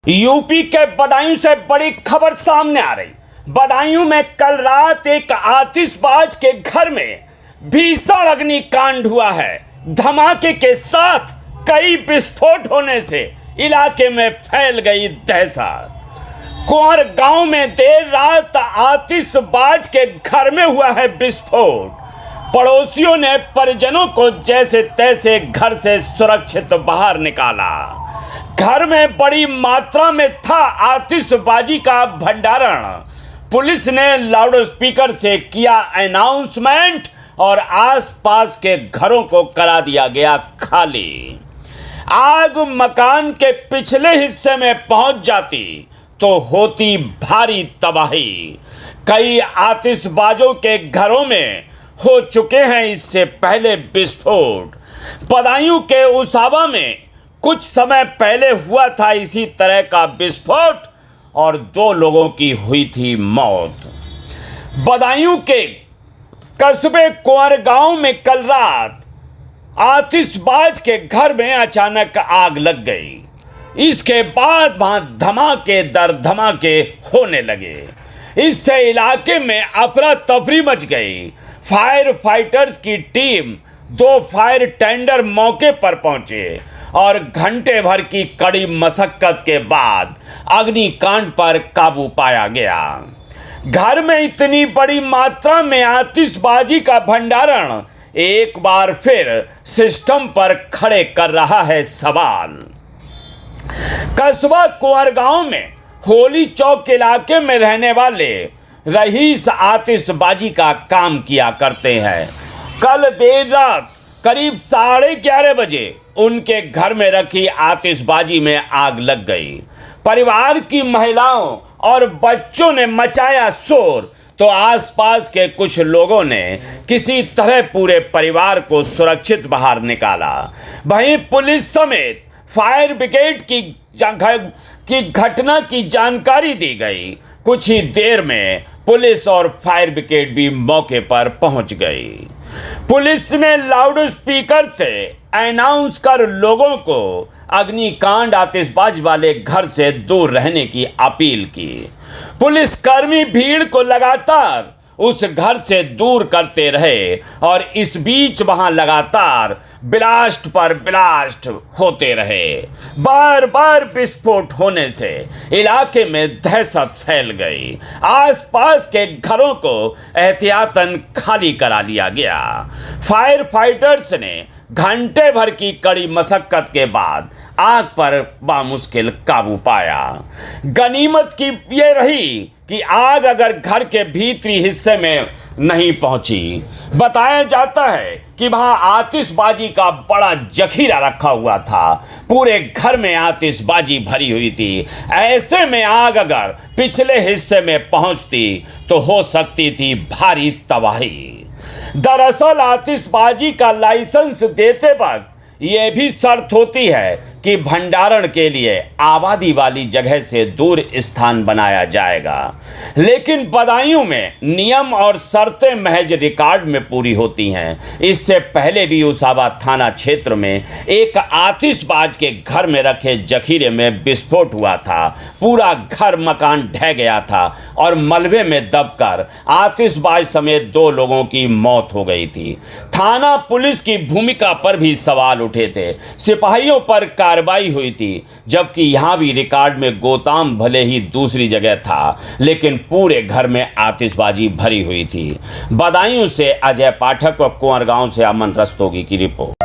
UP के बदायूं से बड़ी खबर सामने आ रही। बदायूं में कल रात एक आतिशबाज के घर में भीषण अग्निकांड हुआ है। धमाके के साथ कई विस्फोट होने से इलाके में फैल गई दहशत। कुंवर गांव में देर रात आतिशबाज के घर में हुआ है विस्फोट। पड़ोसियों ने परिजनों को जैसे तैसे घर से सुरक्षित बाहर निकाला। घर में बड़ी मात्रा में था आतिशबाजी का भंडारण। पुलिस ने लाउडस्पीकर से किया अनाउंसमेंट और आसपास के घरों को करा दिया गया खाली। आग मकान के पिछले हिस्से में पहुंच जाती तो होती भारी तबाही। कई आतिशबाजों के घरों में हो चुके हैं इससे पहले विस्फोट। बदायूं के उसावा में कुछ समय पहले हुआ था इसी तरह का विस्फोट और 2 लोगों की हुई थी मौत। बदायूं के कस्बे कुंवर गांव में कल रात आतिशबाज के घर में अचानक आग लग गई। इसके बाद वहां धमाके दर धमाके होने लगे। इससे इलाके में अफरा तफरी मच गई। फायर फाइटर्स की टीम 2 फायर टेंडर मौके पर पहुंचे और घंटे भर की कड़ी मशक्कत के बाद अग्निकांड पर काबू पाया गया। घर में इतनी बड़ी मात्रा में आतिशबाजी का भंडारण एक बार फिर सिस्टम पर खड़े कर रहा है सवाल। कस्बा कुंवर गांव में होली चौक इलाके में रहने वाले रईस आतिशबाजी का काम किया करते हैं। कल देर रात करीब 11:30 बजे उनके घर में रखी आतिशबाजी में आग लग गई। परिवार की महिलाओं और बच्चों ने मचाया शोर तो आसपास के कुछ लोगों ने किसी तरह पूरे परिवार को सुरक्षित बाहर निकाला। वहीं पुलिस समेत फायर ब्रिगेड की घटना की जानकारी दी गई। कुछ ही देर में पुलिस और फायर ब्रिगेड भी मौके पर पहुंच गई। पुलिस ने लाउडस्पीकर से अनाउंस कर लोगों को अग्निकांड आतिशबाज वाले घर से दूर रहने की अपील की। पुलिसकर्मी भीड़ को लगातार उस घर से दूर करते रहे और इस बीच वहां लगातार ब्लास्ट पर ब्लास्ट होते रहे। बार बार विस्फोट होने से इलाके में दहशत फैल गई। आसपास के घरों को एहतियातन खाली करा लिया गया। फायर फाइटर्स ने घंटे भर की कड़ी मशक्कत के बाद आग पर बामुश्किल काबू पाया। गनीमत की ये रही कि आग अगर घर के भीतरी हिस्से में नहीं पहुंची। बताया जाता है कि वहां आतिशबाजी का बड़ा जखीरा रखा हुआ था। पूरे घर में आतिशबाजी भरी हुई थी। ऐसे में आग अगर पिछले हिस्से में पहुंचती तो हो सकती थी भारी तबाही। दरअसल आतिशबाजी का लाइसेंस देते वक्त ये भी शर्त होती है कि भंडारण के लिए आबादी वाली जगह से दूर स्थान बनाया जाएगा। लेकिन बदायूं में नियम और शर्तें महज रिकॉर्ड में पूरी होती हैं। इससे पहले भी उसावा थाना क्षेत्र में एक आतिशबाज के घर में रखे जखीरे में विस्फोट हुआ था। पूरा घर मकान ढह गया था और मलबे में दबकर आतिशबाज समेत 2 लोगों की मौत हो गई थी। थाना पुलिस की भूमिका पर भी सवाल उठे थे। सिपाहियों पर कार्रवाई हुई थी, जबकि यहां भी रिकॉर्ड में गोदाम भले ही दूसरी जगह था लेकिन पूरे घर में आतिशबाजी भरी हुई थी। बदायूं से अजय पाठक और कुंवर गांव से अमन रस्तोगी की रिपोर्ट।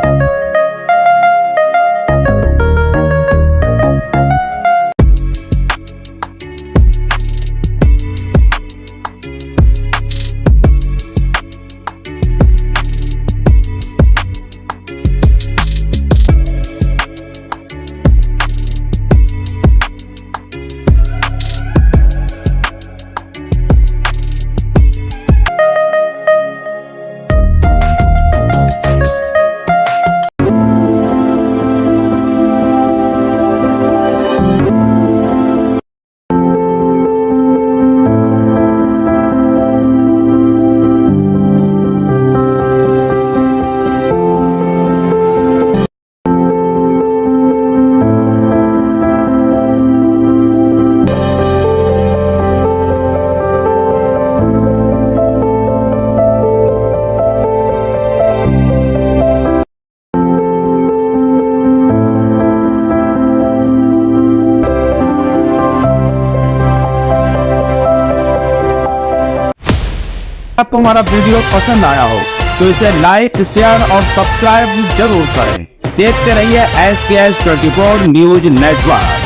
आपको हमारा वीडियो पसंद आया हो तो इसे लाइक, शेयर और सब्सक्राइब जरूर करें। देखते रहिए SKS 24 न्यूज नेटवर्क।